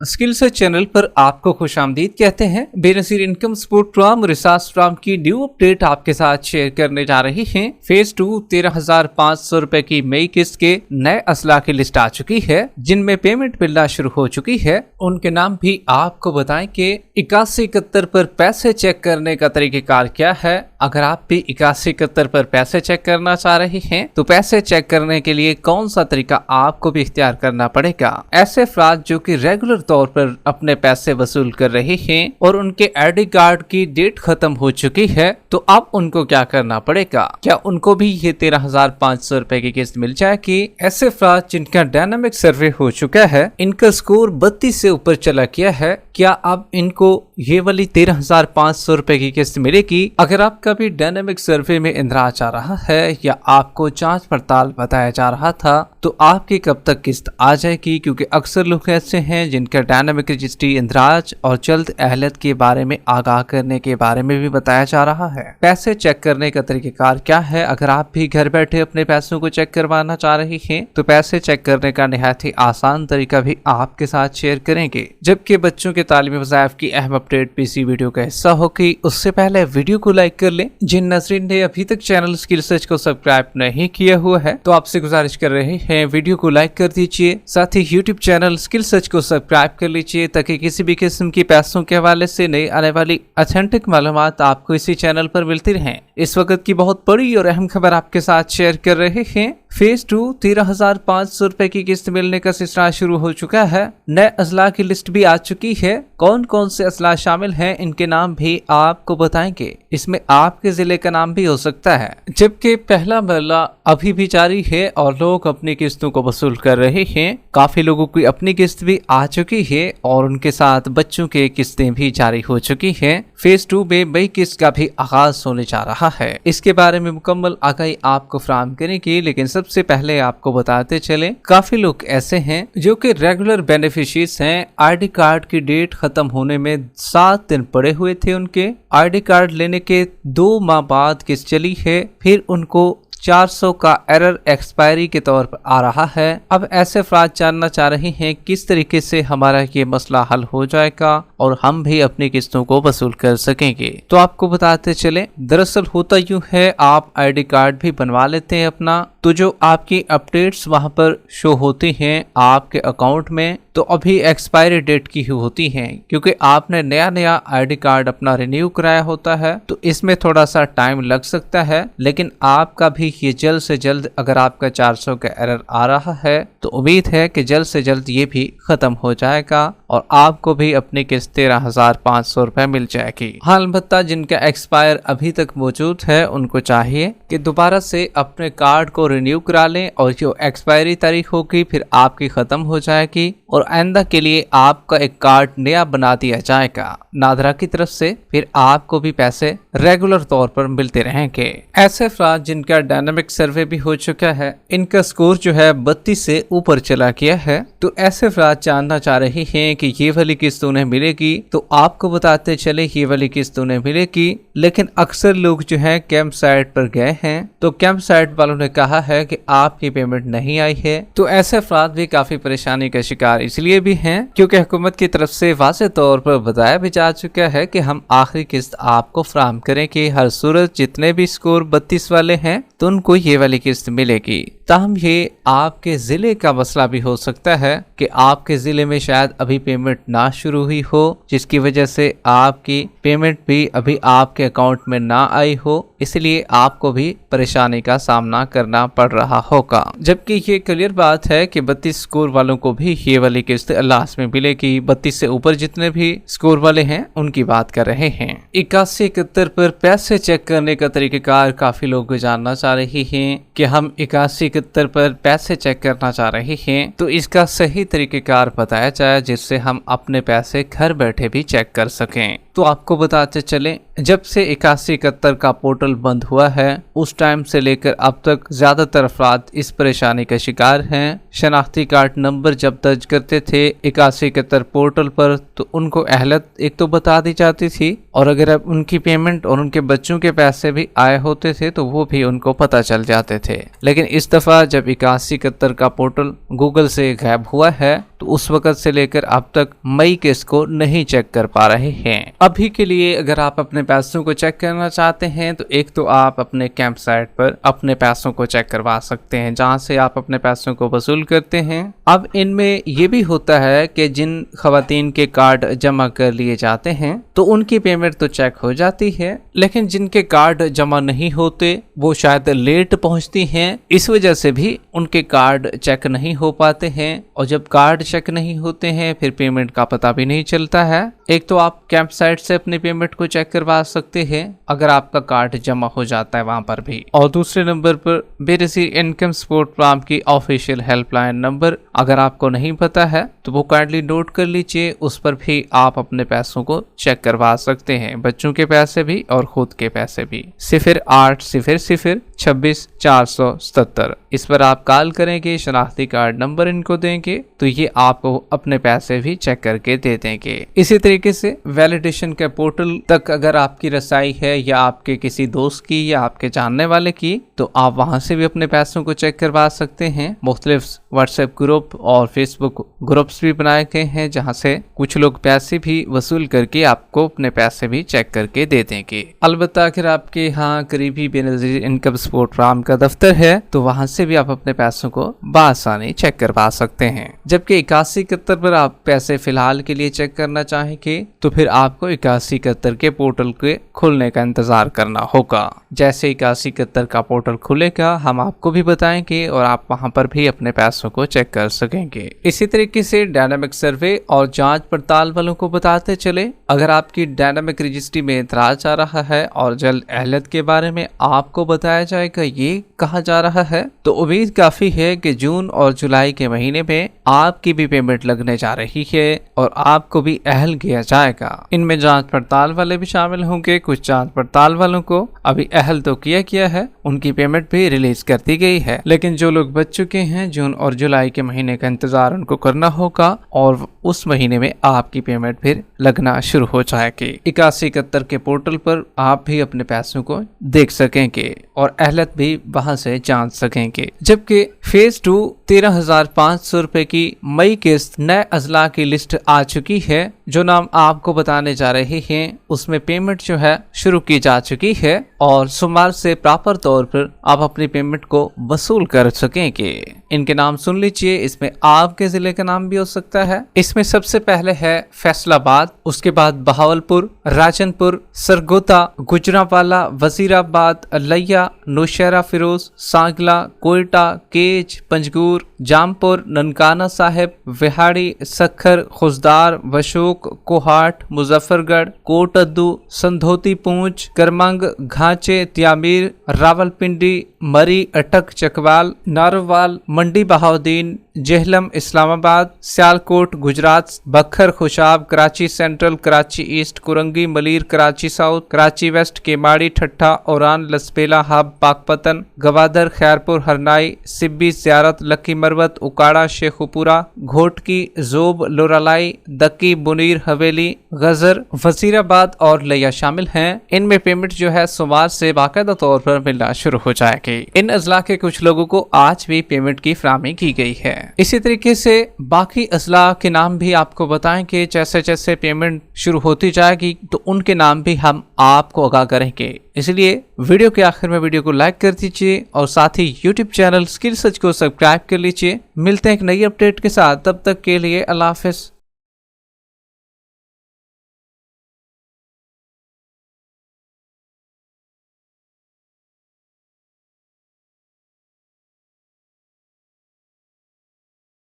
Skill search channel पर आपको खुशामदीद कहते हैं। Benazir income support programme research programme की न्यू अपडेट आपके साथ शेयर करने जा रही हैं। फेज 2 13,500 रुपए की मई किस्त के नए असला की लिस्ट आ चुकी है, जिनमें पेमेंट मिलना शुरू हो चुकी है। उनके नाम भी आपको बताएं कि 8171 पर पैसे चेक करने का तरीकेकार क्या है। अगर आप भी 8171 पर पैसे चेक करना चाह रहे हैं तो पैसे चेक करने के लिए कौन सा तरीका आपको भी इख्तियार करना पड़ेगा। ऐसे अफराद जो कि रेगुलर तौर पर अपने पैसे वसूल कर रहे हैं और उनके आईडी कार्ड की डेट खत्म हो चुकी है, तो अब उनको क्या करना पड़ेगा? क्या उनको भी ये 13,500 रुपए की किस्त मिल जाएगी? ऐसे अफराद जिनका डायनामिक सर्वे हो चुका है, इनका स्कोर 32 से ऊपर चला गया है, क्या अब इनको ये वाली 13,500 रुपए की किस्त मिलेगी? अगर आपका भी डायनामिक सर्वे में इंदराज आ रहा है या आपको जांच पड़ताल बताया जा रहा था, तो आपकी कब तक किस्त आ जाएगी? क्योंकि अक्सर लोग ऐसे हैं जिनका डायनामिक रजिस्ट्री इंदराज और जल्द अहलियत के बारे में आगाह करने के बारे में भी बताया जा रहा है। पैसे चेक करने का तरीकेकार क्या है? अगर आप भी घर बैठे अपने पैसों को चेक करवाना चाह रहे हैं तो पैसे चेक करने का निहायत ही आसान तरीका भी आपके साथ शेयर करेंगे। जबकि बच्चों के तालीमी वज़ाइफ की अहम अपडेट भी इसी वीडियो का हिस्सा होगी। उससे पहले वीडियो को लाइक कर लें। जिन नाज़रीन ने अभी तक चैनल स्किल सर्च को सब्सक्राइब नहीं किया हुआ है तो आपसे गुजारिश कर रहे हैं वीडियो को लाइक कर दीजिए, साथ ही यूट्यूब चैनल स्किल सर्च को सब्सक्राइब कर लीजिए ताकि किसी भी किस्म की पैसों के हवाले से नई आने वाली ऑथेंटिक मालूमात आपको इसी चैनल पर मिलती रहें। इस वक्त की बहुत बड़ी और अहम खबर आपके साथ शेयर कर रहे हैं। फेज 2 13,500 रुपए की किस्त मिलने का सिलसिला शुरू हो चुका है। नए अजला की लिस्ट भी आ चुकी है। कौन कौन से अजला शामिल हैं, इनके नाम भी आपको बताएंगे। इसमें आपके जिले का नाम भी हो सकता है। जबकि पहला मरला अभी भी जारी है और लोग अपनी किस्तों को वसूल कर रहे हैं। काफी लोगों की अपनी किस्त भी आ चुकी है और उनके साथ बच्चों के किस्तें भी जारी हो चुकी हैं। फेज 2 में मई किस्त का भी आगाज होने जा रहा है। इसके बारे में मुकम्मल आगाही आपको फराहम करेंगे, लेकिन सबसे पहले आपको बताते चले, काफी लोग ऐसे हैं जो कि रेगुलर बेनिफिशियरीज हैं। आईडी कार्ड की डेट खत्म होने में 7 दिन पड़े हुए थे। उनके आईडी कार्ड लेने के 2 माह बाद किस्त चली है, फिर उनको 400 का एरर एक्सपायरी के तौर पर आ रहा है। अब ऐसे अफराद जानना चाह रहे हैं किस तरीके से हमारा ये मसला हल हो जाएगा और हम भी अपनी किस्तों को वसूल कर सकेंगे। तो आपको बताते चले, दरअसल होता यूं है, आप आईडी कार्ड भी बनवा लेते हैं अपना, तो जो आपकी अपडेट्स वहां पर शो होती हैं आपके अकाउंट में, तो अभी एक्सपायरी डेट की ही होती हैं, क्योंकि आपने नया आईडी कार्ड अपना रिन्यू कराया होता है। तो इसमें थोड़ा सा टाइम लग सकता है, लेकिन आपका भी ये जल्द से जल्द, अगर आपका 400 का एरर आ रहा है तो उम्मीद है कि जल्द से जल्द ये भी खत्म हो जाएगा और आपको भी अपनी किस्त 13,500 रुपए मिल जाएगी। हाँ, अलबत्ता जिनका एक्सपायर अभी तक मौजूद है उनको चाहिए कि दोबारा से अपने कार्ड को रिन्यू करा लें और जो एक्सपायरी तारीख होगी फिर आपकी खत्म हो जाएगी और आइंदा के लिए आपका एक कार्ड नया बना दिया जाएगा नादरा की तरफ से। फिर आपको भी पैसे रेगुलर तौर पर मिलते रहेंगे। ऐसे अफराद जिनका डायनामिक सर्वे भी हो चुका है, इनका स्कोर जो है 32 से ऊपर चला गया है, तो ऐसे अफराद जानना चाह रहे हैं कि ये वाली किस्त उन्हें मिलेगी। तो आपको बताते चले, ये वाली किस्त उन्हें मिलेगी, लेकिन अक्सर लोग जो है कैंप साइट पर गए हैं तो कैंप साइट वालों ने कहा है कि आपकी पेमेंट नहीं आई है। तो ऐसे अफराद भी काफी परेशानी का शिकार इसलिए भी हैं क्योंकि हुकूमत की तरफ से वाज़ेह तौर पर बताया भी जा चुका है कि हम आखिरी किस्त आपको फराहम करें कि हर सूरत जितने भी स्कोर 32 वाले हैं तो उनको ये वाली किस्त मिलेगी। ताहम ये आपके जिले का मसला भी हो सकता है कि आपके जिले में शायद अभी पेमेंट ना शुरू हुई हो, जिसकी वजह से आपकी पेमेंट भी अभी आपके अकाउंट में ना आई हो, इसलिए आपको भी परेशानी का सामना करना पड़ रहा होगा। जबकि ये क्लियर बात है कि 32 स्कोर वालों को भी ये वाली किस्त लास्ट में मिलेगी। 32 से ऊपर जितने भी स्कोर वाले हैं उनकी बात कर रहे हैं। 8171 पर पैसे चेक करने का तरीकेकार काफी लोग जानना चाह रहे हैं कि हम 8171 पर पैसे चेक करना चाह रहे हैं, तो इसका सही तरीकेकार बताया जाए जिससे हम अपने पैसे घर बैठे भी चेक कर सकें। तो आपको बताते चलें, जब से 8171 का पोर्टल बंद हुआ है उस टाइम से लेकर अब तक ज्यादातर अफराद इस परेशानी का शिकार हैं। शनाख्ती कार्ड नंबर जब दर्ज करते थे 8171 पोर्टल पर तो उनको अहलियत एक तो बता दी जाती थी, और अगर अब उनकी पेमेंट और उनके बच्चों के पैसे भी आए होते थे तो वो भी उनको पता चल जाते थे। लेकिन इस दफा जब 8171 का पोर्टल गूगल से गायब हुआ है तो उस वक्त से लेकर अब तक मई किस्त को नहीं चेक कर पा रहे हैं। अभी के लिए अगर आप अपने पैसों को चेक करना चाहते हैं तो एक तो आप अपने कैंप साइट पर अपने पैसों को चेक करवा सकते हैं, जहां से आप अपने पैसों को वसूल करते हैं। अब इनमें ये भी होता है कि जिन खवातीन के कार्ड जमा कर लिए जाते हैं तो उनकी पेमेंट तो चेक हो जाती है, लेकिन जिनके कार्ड जमा नहीं होते वो शायद लेट पहुंचती हैं, इस वजह से भी उनके कार्ड चेक नहीं हो पाते हैं। और जब कार्ड चेक नहीं होते हैं फिर पेमेंट का पता भी नहीं चलता है। एक तो आप कैंप साइट से अपनी पेमेंट को चेक करवा सकते हैं अगर आपका कार्ड जमा हो जाता है वहां पर भी। और दूसरे नंबर पर बेनज़ीर इनकम सपोर्ट प्रोग्राम की ऑफिशियल हेल्पलाइन नंबर अगर आपको नहीं पता है तो वो काइंडली नोट कर लीजिए, उस पर भी आप अपने पैसों को चेक करवा सकते हैं, बच्चों के पैसे भी और खुद के पैसे भी। 0800264477 इस पर आप कॉल करेंगे, शनाख्ती कार्ड नंबर इनको देंगे तो ये आपको अपने पैसे भी चेक करके दे देंगे। इसी तरीके से वैलिडेशन के पोर्टल तक अगर आपकी रसाई है या आपके किसी दोस्त की या आपके जानने वाले की, तो आप वहां से भी अपने पैसों को चेक करवा सकते हैं। मुख्तलिफ व्हाट्सएप ग्रुप और फेसबुक ग्रुप्स भी बनाए गए हैं जहां से कुछ लोग पैसे भी वसूल करके आपको अपने पैसे भी चेक करके दे देंगे। अलबत्ता अगर आपके यहाँ करीबी बेनज़ीर इनकम सपोर्ट प्रोग्राम का दफ्तर है तो वहां से भी आप अपने पैसों को बआसानी चेक करवा सकते हैं। जबकि 8171 पर आप पैसे फिलहाल के लिए चेक करना चाहेंगे तो फिर आपको 8171 के पोर्टल के खुलने का इंतजार करना होगा। जैसे 8171 का पोर्टल खुलेगा हम आपको भी बताएंगे और आप वहां पर भी अपने पैसों को चेक कर सकेंगे। इसी तरीके से डायनामिक सर्वे और जांच पड़ताल वालों को बताते चले, अगर आपकी डायनामिक रजिस्ट्री में एतराज आ रहा है और जल्द अहलियत के बारे में आपको बताया जाएगा ये कहा जा रहा है, तो उम्मीद काफी है कि जून और जुलाई के महीने में आपकी भी पेमेंट लगने जा रही है और आपको भी अहल किया जाएगा। इनमें जांच पड़ताल वाले भी शामिल होंगे। कुछ जांच पड़ताल वालों को अभी अहल तो किया गया है, उनकी पेमेंट भी रिलीज कर दी गई है, लेकिन जो लोग बच चुके हैं जून और जुलाई के महीने का इंतजार उनको करना होगा और उस महीने में आपकी पेमेंट फिर लगना शुरू हो जाएगी। 8171 के पोर्टल पर आप भी अपने पैसों को देख सकेंगे और अहलियत भी वहां से जान सकेंगे। जबकि फेज 2 13,500 रुपए की मई किस्त नए अजला की लिस्ट आ चुकी है। जो नाम आपको बताने जा रहे हैं उसमें पेमेंट जो है शुरू की जा चुकी है और सोमवार से प्रॉपर तौर पर आप अपनी पेमेंट को वसूल कर सकेंगे। इनके नाम सुन लीजिए, इसमें आपके जिले का नाम भी हो सकता है। इसमें सबसे पहले है फैसलाबाद, उसके बाद बहावलपुर, राजनपुर, सरगोदा, गुजरांवाला, वजीराबाद, अल्लैया, नौशहरा फिरोज, सांगला, कोयटा, केज, पंजगूर, जामपुर, ननकाना साहिब, विहाड़ी, सखर, खुजदार, वशोक, कोहाट, मुजफ्फरगढ़, कोटअद्दू, संधोती पूंछ, करमंग, घाचे, त्यामीर, रावलपिंडी, मरी, अटक, चकवाल, नारोवाल, मंडी Bahauddin, Jhelum, Islamabad, Sialkot, Gujrat, Bhakkar, Khushab, Karachi central, Karachi east, Korangi, Malir, Karachi south, Karachi west, Keamari, Thatta, Awaran, Lasbela, Hub, Pakpattan, Gwadar, Khairpur, Harnai, Sibi, Ziarat, Lakki Marwat, उकाड़ा, शेखुपुरा, घोटकी, जोब, लोरालाई, दक्की, बुनीर, हवेली, गजर, वजीराबाद और लिया शामिल हैं। इनमें पेमेंट जो है सोमवार से बाकायदा तौर पर मिलना शुरू हो जाएगी। इन अजला के कुछ लोगों को आज भी पेमेंट की फराहमी की गई है। इसी तरीके से बाकी अजला के नाम भी आपको बताएंगे। जैसे जैसे पेमेंट शुरू होती जाएगी तो उनके नाम भी हम आपको आगाह करेंगे। इसलिए वीडियो के आखिर में वीडियो को लाइक कर दीजिए और साथ ही YouTube चैनल स्किल सर्च को सब्सक्राइब कर लीजिए। मिलते हैं एक नई अपडेट के साथ, तब तक के लिए अल्लाह हाफिज।